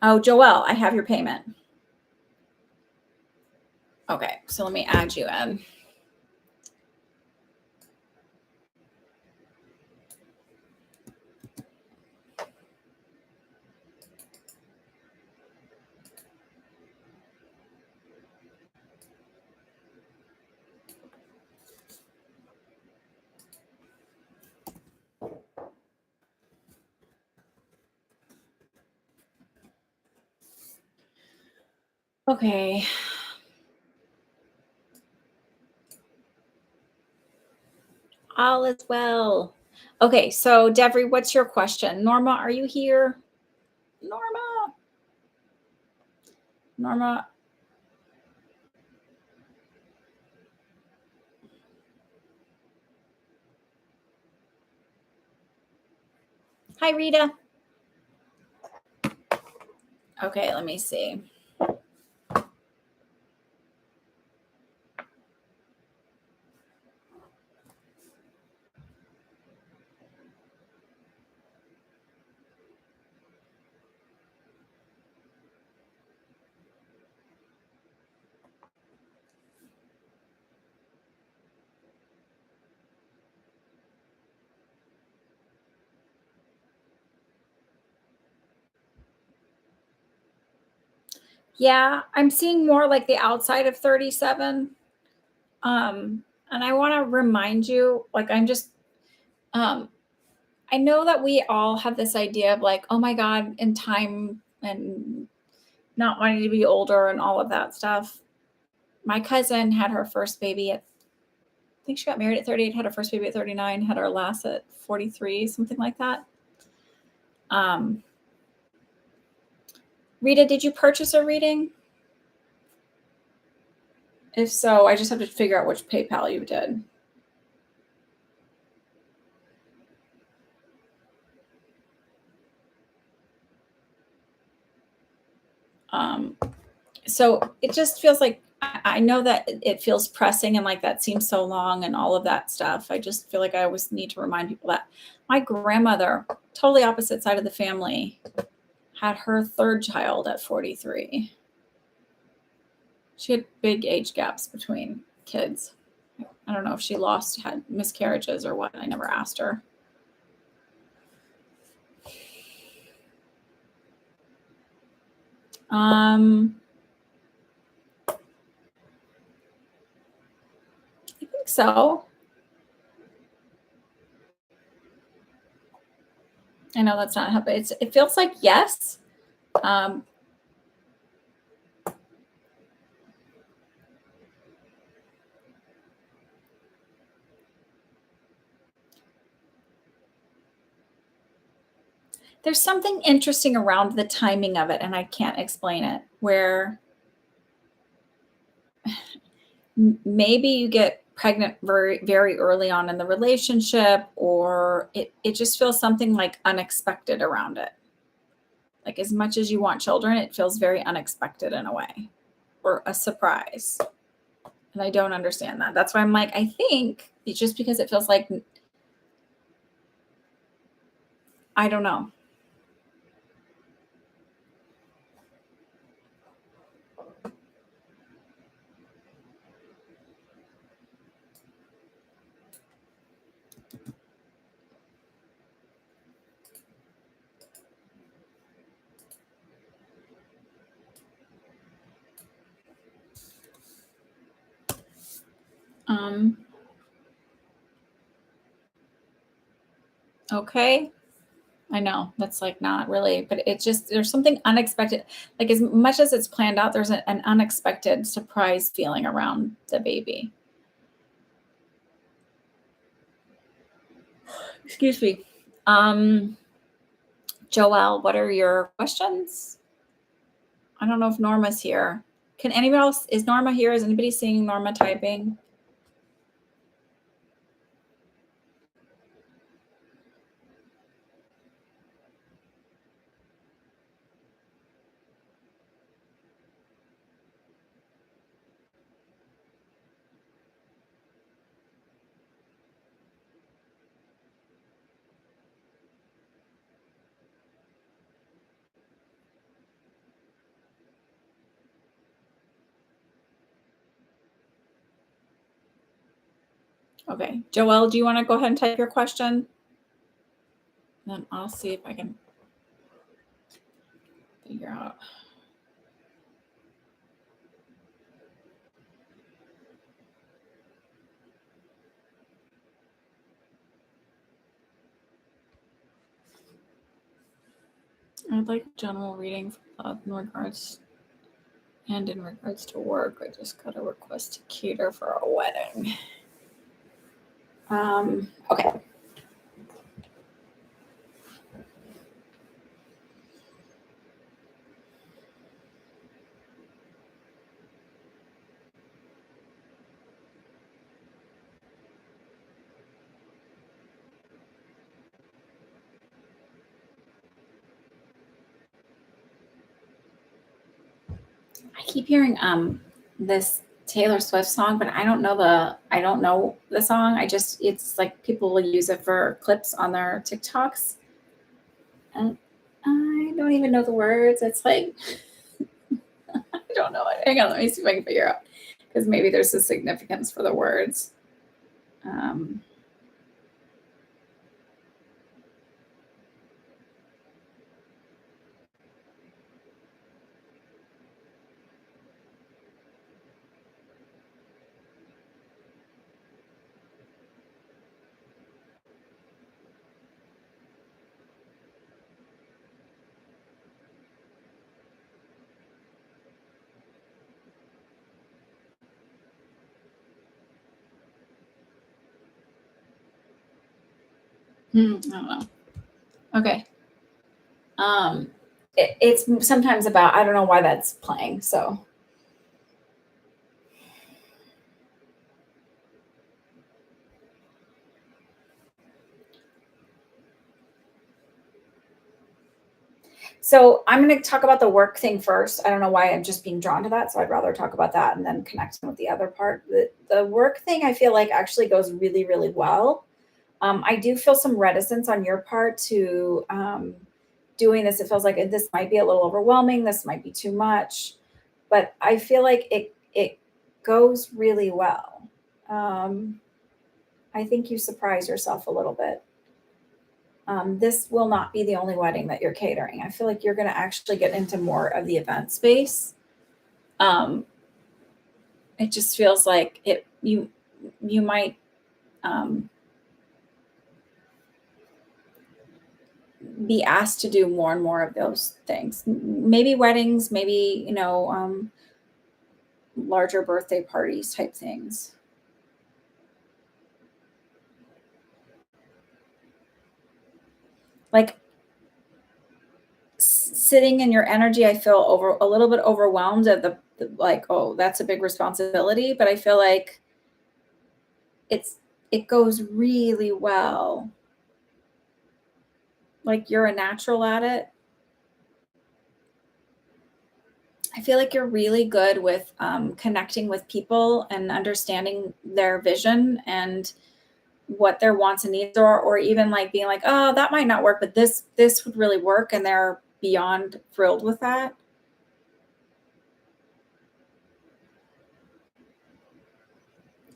Oh, Joelle, I have your payment. Okay, so let me add you in. Okay. All is well. Okay, so Devry, what's your question? Norma, are you here? Norma. Hi, Rita. Okay, let me see. Yeah, I'm seeing more like the outside of 37. And I want to remind you, like, I know that we all have this idea of like, oh my God, in time and not wanting to be older and all of that stuff. My cousin had her first baby I think she got married at 38, had her first baby at 39, had her last at 43, something like that. Rita, did you purchase a reading? If so, I just have to figure out which PayPal you did. So it just feels like, I know that it feels pressing and like that seems so long and all of that stuff. I just feel like I always need to remind people that my grandmother, totally opposite side of the family, had her third child at 43. She had big age gaps between kids. I don't know if she had miscarriages or what. I never asked her. I think so. I know that's not how, but it feels like yes. There's something interesting around the timing of it, and I can't explain it, where maybe you get pregnant very, very early on in the relationship, or it just feels something like unexpected around it. Like as much as you want children, it feels very unexpected in a way, or a surprise. And I don't understand that. That's why I'm like, I think it's just because it feels like, I don't know. Okay. I know that's like not really, but it just, there's something unexpected. Like as much as it's planned out, there's an unexpected surprise feeling around the baby. Excuse me. Joelle, what are your questions? I don't know if Norma's here. Can anybody else, is Norma here? Is anybody seeing Norma typing? Okay. Joelle, do you want to go ahead and type your question? Then I'll see if I can figure out. I'd like a general reading in regards to work. I just got a request to cater for a wedding. Okay. I keep hearing this Taylor Swift song, but I don't know the song. It's like people will use it for clips on their TikToks. And I don't even know the words. It's like I don't know it. Hang on, let me see if I can figure out. Because maybe there's a significance for the words. I don't know. Okay. It's sometimes about, I don't know why that's playing. So I'm going to talk about the work thing first. I don't know why I'm just being drawn to that. So I'd rather talk about that and then connect with the other part. The work thing, I feel like actually goes really, really well. I do feel some reticence on your part to doing this. It feels like this might be a little overwhelming. This might be too much, but I feel like it goes really well. I think you surprise yourself a little bit. This will not be the only wedding that you're catering. I feel like you're going to actually get into more of the event space. Um, it just feels like you might um, be asked to do more and more of those things. Maybe weddings, maybe larger birthday parties type things. Like sitting in your energy, I feel a little bit overwhelmed at the like, oh, that's a big responsibility, but I feel like it's it goes really well. Like you're a natural at it. I feel like you're really good with connecting with people and understanding their vision and what their wants and needs are, or even like being like, oh, that might not work, but this would really work, and they're beyond thrilled with that.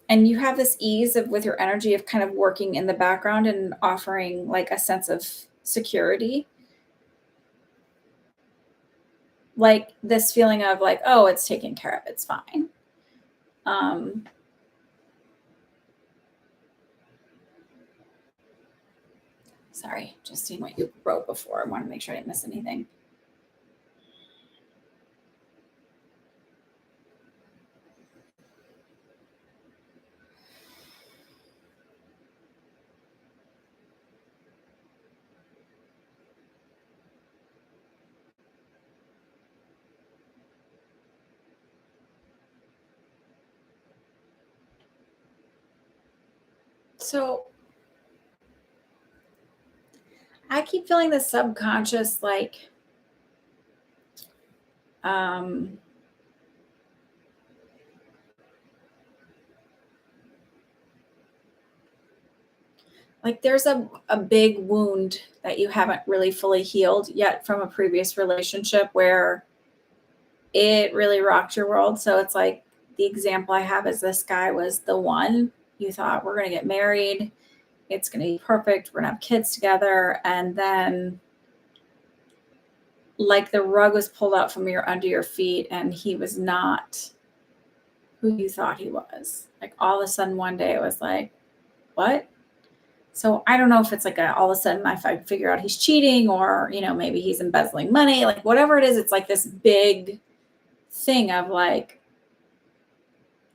And you have this ease of with your energy of kind of working in the background and offering like a sense of security, like this feeling of like, oh, it's taken care of, it's fine. um Sorry, just seeing what you wrote before. I want to make sure I didn't miss anything. So I keep feeling the subconscious um like there's a big wound that you haven't really fully healed yet from a previous relationship where it really rocked your world. So it's like the example I have is this guy was the one. You thought we're going to get married, it's going to be perfect, we're going to have kids together, and then like the rug was pulled out from your under your feet, and he was not who you thought he was. Like all of a sudden one day it was like, what? So I don't know if it's like all of a sudden if I figure out he's cheating, or maybe he's embezzling money, like whatever it is, it's like this big thing of like.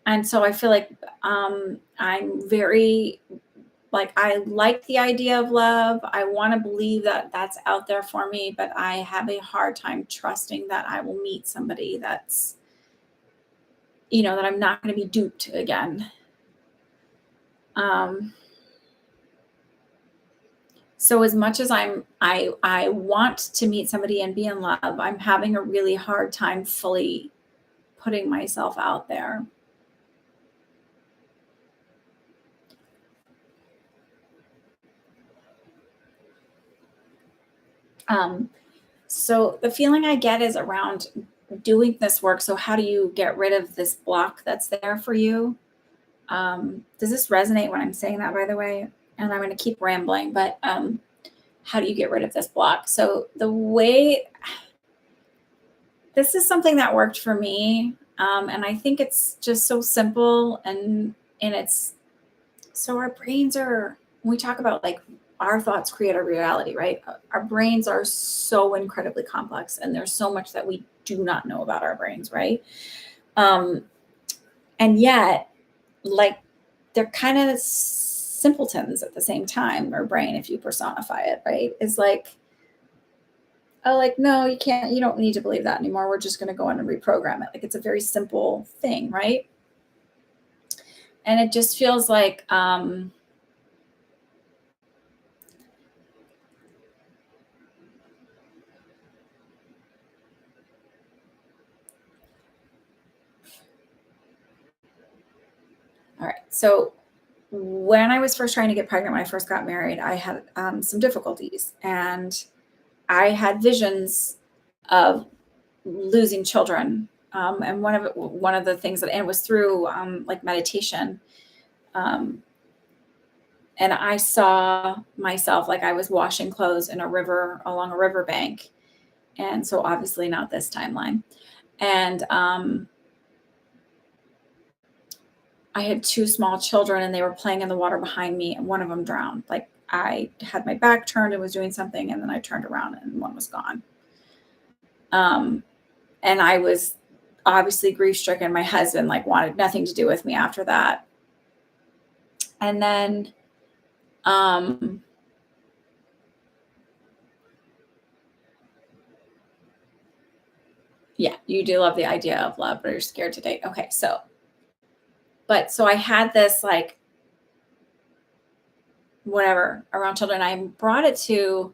And so I feel like I'm very like, I like the idea of love. I want to believe that that's out there for me, but I have a hard time trusting that I will meet somebody that I'm not going to be duped again. Um, so as much as I want to meet somebody and be in love, I'm having a really hard time fully putting myself out there. Um, so the feeling I get is around doing this work. So how do you get rid of this block that's there for you? Does this resonate when I'm saying that, by the way? And I'm going to keep rambling, but how do you get rid of this block? So the way this is something that worked for me, and I think it's just so simple, and it's so our brains are, when we talk about like our thoughts create our reality, right? Our brains are so incredibly complex, and there's so much that we do not know about our brains, right? Um, and yet, like, they're kind of simpletons at the same time. Our brain, if you personify it, right, is like, oh, like, no, you can't, you don't need to believe that anymore. We're just going to go in and reprogram it. Like, it's a very simple thing, right? And it just feels like, all right. So when I was first trying to get pregnant, when I first got married, I had some difficulties, and I had visions of losing children And one of the things that, and it was through like meditation. Um, and I saw myself like I was washing clothes in a river along a riverbank. And so obviously not this timeline. And I had two small children and they were playing in the water behind me and one of them drowned. Like I had my back turned and was doing something and then I turned around and one was gone. And I was obviously grief stricken. My husband like wanted nothing to do with me after that. And then yeah, you do love the idea of love, but you're scared to date. Okay, so I had this like whatever around children. I brought it to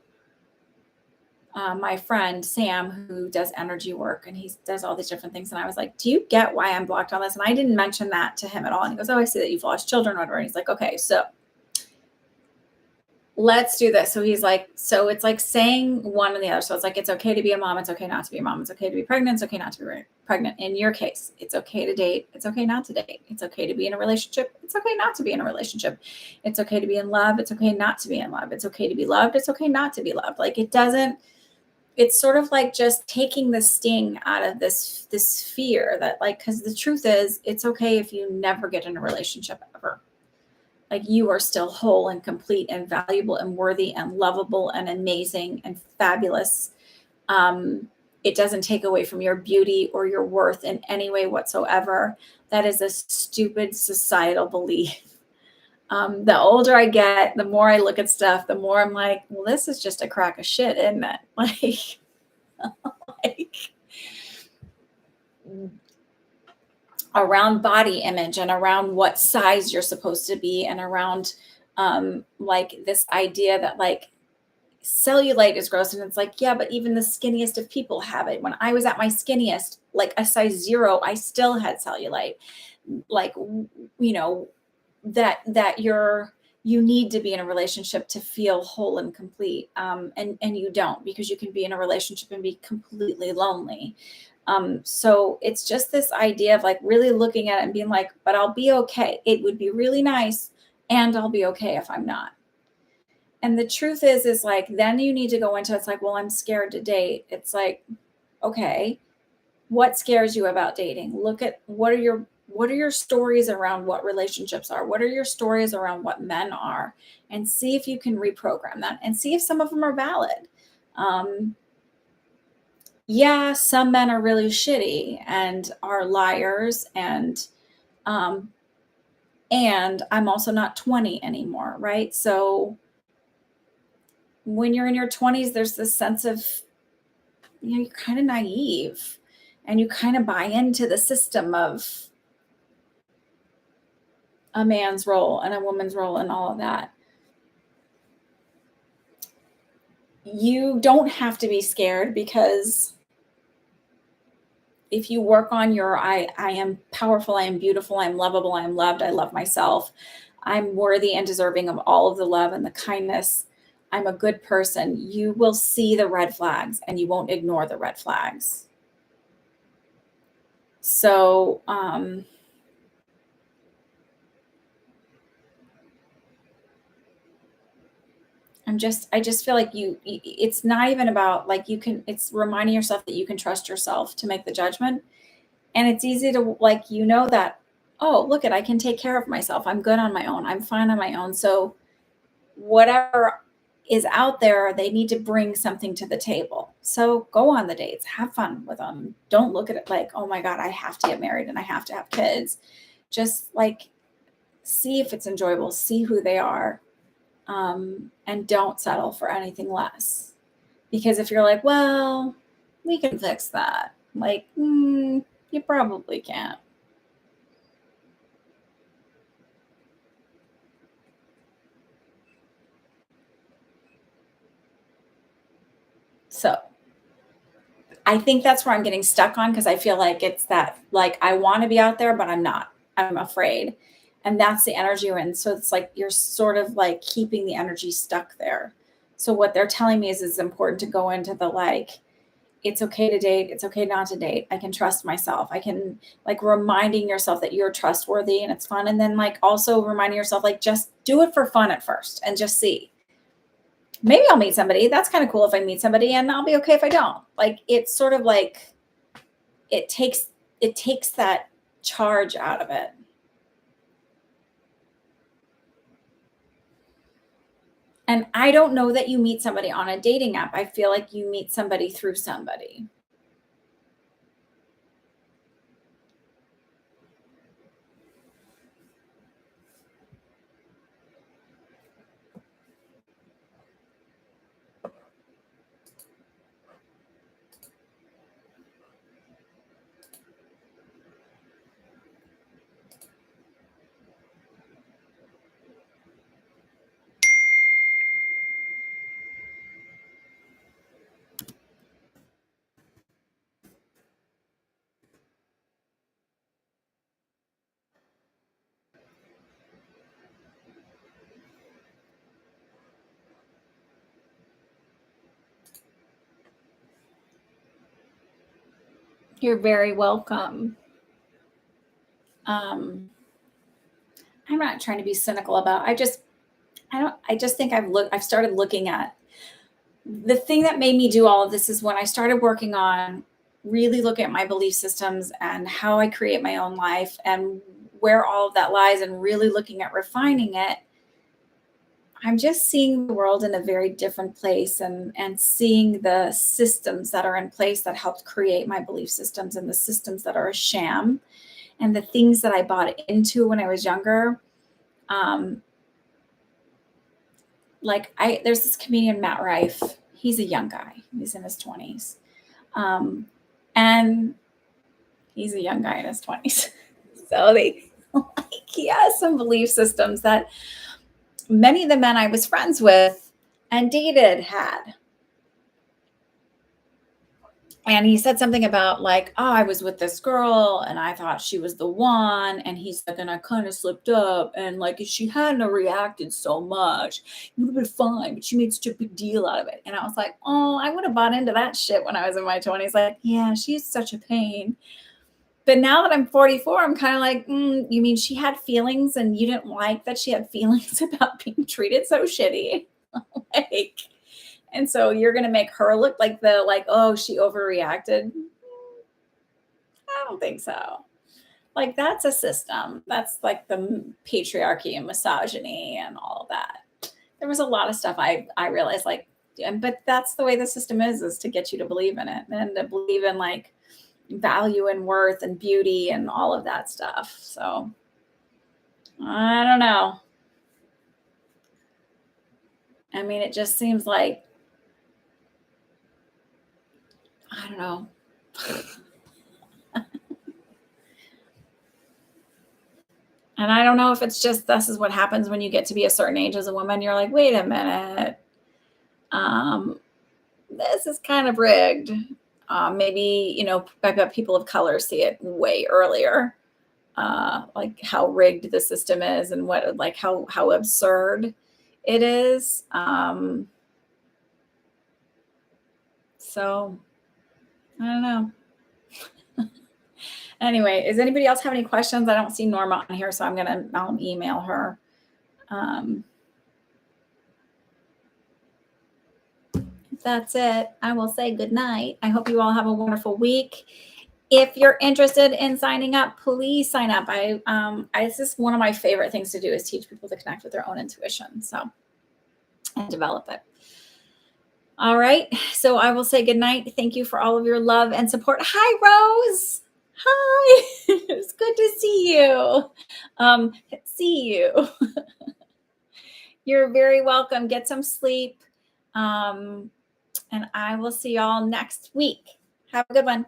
my friend Sam, who does energy work, and he does all these different things. And I was like, "Do you get why I'm blocked on this?" And I didn't mention that to him at all. And he goes, "Oh, I see that you've lost children, whatever." And he's like, "Okay, so let's do this." So he's like, so it's like saying one and the other. So it's like, it's okay to be a mom. It's okay not to be a mom. It's okay to be pregnant. It's okay not to be pregnant. In your case, it's okay to date. It's okay not to date. It's okay to be in a relationship. It's okay not to be in a relationship. It's okay to be in love. It's okay not to be in love. It's okay to be loved. It's okay not to be loved. Like it doesn't, it's sort of like just taking the sting out of this fear that like, because the truth is it's okay if you never get in a relationship ever. Like you are still whole and complete and valuable and worthy and lovable and amazing and fabulous. It doesn't take away from your beauty or your worth in any way whatsoever. That is a stupid societal belief. The older I get, the more I look at stuff, the more I'm like, well, this is just a crock of shit, isn't it? Like around body image and around what size you're supposed to be and around like this idea that like cellulite is gross. And it's like, yeah, but even the skinniest of people have it. When I was at my skinniest, like a size 0, I still had cellulite. Like, you know, that you need to be in a relationship to feel whole and complete. And you don't, because you can be in a relationship and be completely lonely. So it's just this idea of like really looking at it and being like, but I'll be okay. It would be really nice. And I'll be okay if I'm not. And the truth is like, then you need to go into, it's like, well, I'm scared to date. It's like, okay, what scares you about dating? Look at what are your stories around what relationships are? What are your stories around what men are? And see if you can reprogram that and see if some of them are valid. Yeah, some men are really shitty and are liars and I'm also not 20 anymore, right? So when you're in your 20s, there's this sense of, you know, you're kind of naive and you kind of buy into the system of a man's role and a woman's role and all of that. You don't have to be scared, because if you work on your I am powerful, I am beautiful, I'm lovable, I'm loved, I love myself, I'm worthy and deserving of all of the love and the kindness, I'm a good person, you will see the red flags and you won't ignore the red flags. So I just feel like it's not even about like it's reminding yourself that you can trust yourself to make the judgment. And it's easy to like, you know, that, oh, look I can take care of myself. I'm good on my own. I'm fine on my own. So whatever is out there, they need to bring something to the table. So go on the dates, have fun with them. Don't look at it like, oh my God, I have to get married and I have to have kids. Just like see if it's enjoyable, see who they are. And don't settle for anything less. Because if you're like, well, we can fix that, like, you probably can't. So I think that's where I'm getting stuck on, because I feel like it's that, like, I want to be out there, but I'm not. I'm afraid. And that's the energy you're in. So it's like you're sort of like keeping the energy stuck there. So what they're telling me is it's important to go into the like, it's okay to date. It's okay not to date. I can trust myself. I can, like, reminding yourself that you're trustworthy and it's fun. And then, like, also reminding yourself, like, just do it for fun at first and just see. Maybe I'll meet somebody. That's kind of cool if I meet somebody, and I'll be okay if I don't. Like, it's sort of like it takes that charge out of it. And I don't know that you meet somebody on a dating app. I feel like you meet somebody through somebody. You're very welcome. Um, I'm not trying to be cynical about. I just think I've started looking at the thing that made me do all of this is when I started working on really looking at my belief systems and how I create my own life and where all of that lies and really looking at refining it. I'm just seeing the world in a very different place and seeing the systems that are in place that helped create my belief systems and the systems that are a sham and the things that I bought into when I was younger. Um, there's this comedian, Matt Rife. He's a young guy. He's in his 20s. And he's a young guy in his 20s. So he has some belief systems that many of the men I was friends with and dated had. And he said something about, like, oh, I was with this girl and I thought she was the one. And he's like, and I kind of slipped up. And, like, if she hadn't reacted so much, it would have been fine. But she made such a big deal out of it. And I was like, oh, I would have bought into that shit when I was in my 20s. Like, yeah, she's such a pain. But now that I'm 44, I'm kind of like, you mean she had feelings and you didn't like that she had feelings about being treated so shitty? Like, and so you're going to make her look like oh, she overreacted. I don't think so. Like, that's a system. That's like the patriarchy and misogyny and all of that. There was a lot of stuff I realized, like, but that's the way the system is to get you to believe in it and to believe in, like, value and worth and beauty and all of that stuff. So I don't know. I mean, it just seems like, I don't know. And I don't know if it's just this is what happens when you get to be a certain age as a woman. You're like, wait a minute. This is kind of rigged. Maybe, I bet people of color see it way earlier. Like how rigged the system is and how absurd it is. So I don't know. Anyway, does anybody else have any questions? I don't see Norma on here, so I'll email her. That's it. I will say good night. I hope you all have a wonderful week. If you're interested in signing up, please sign up. This is one of my favorite things to do is teach people to connect with their own intuition, and develop it. All right. So I will say good night. Thank you for all of your love and support. Hi, Rose. Hi. It's good to see you. See you. You're very welcome. Get some sleep. And I will see y'all next week. Have a good one.